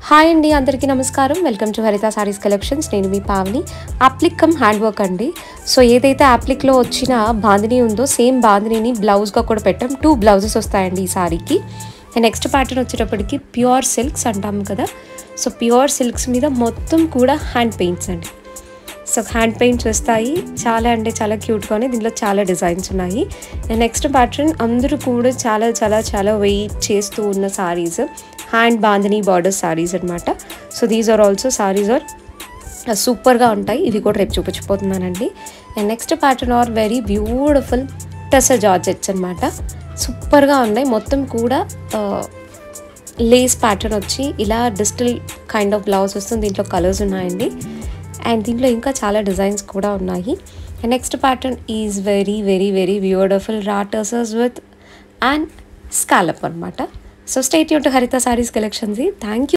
Hi అండి, అందరికీ నమస్కారం. వెల్కమ్ టు హరిత సారీస్ కలెక్షన్స్. నేను మీ పావని. అప్లిక్ కమ్ హ్యాండ్ వర్క్ అండి. సో ఏదైతే అప్లిక్లో వచ్చిన బాందిని ఉందో సేమ్ బాందిని బ్లౌజ్గా కూడా పెట్టాం. 2 బ్లౌజెస్ వస్తాయండి ఈ సారీకి. నెక్స్ట్ ప్యాటర్న్ వచ్చేటప్పటికి ప్యూర్ సిల్క్స్ అంటాము కదా. సో ప్యూర్ సిల్క్స్ మీద మొత్తం కూడా హ్యాండ్ పెయింట్స్ అండి. సో హ్యాండ్ పెయింట్స్ వస్తాయి. చాలా అంటే చాలా క్యూట్గానే దీంట్లో చాలా డిజైన్స్ ఉన్నాయి. నెక్స్ట్ ప్యాటర్న్ అందరూ కూడా చాలా చాలా చాలా వెయిట్ చేస్తూ ఉన్న saris, hand bandhani border saris అనమాట. So these are also saris are సూపర్గా ఉంటాయి. ఇవి కూడా రేపు చూపించిపోతున్నానండి. And next pattern are very beautiful tussar georgettes అనమాట. సూపర్గా ఉన్నాయి. మొత్తం కూడా లేస్ ప్యాటర్న్ వచ్చి ఇలా డిజిటల్ కైండ్ ఆఫ్ బ్లౌజ్ వస్తుంది. దీంట్లో కలర్స్ ఉన్నాయండి. అండ్ దీంట్లో ఇంకా చాలా డిజైన్స్ కూడా ఉన్నాయి. Next pattern is very very very beautiful రా టసర్స్ విత్ అండ్ స్కాలప్ అనమాట. సో స్టే ట్యూన్ టు హరిత సారీస్ కలెక్షన్స్. Thank you.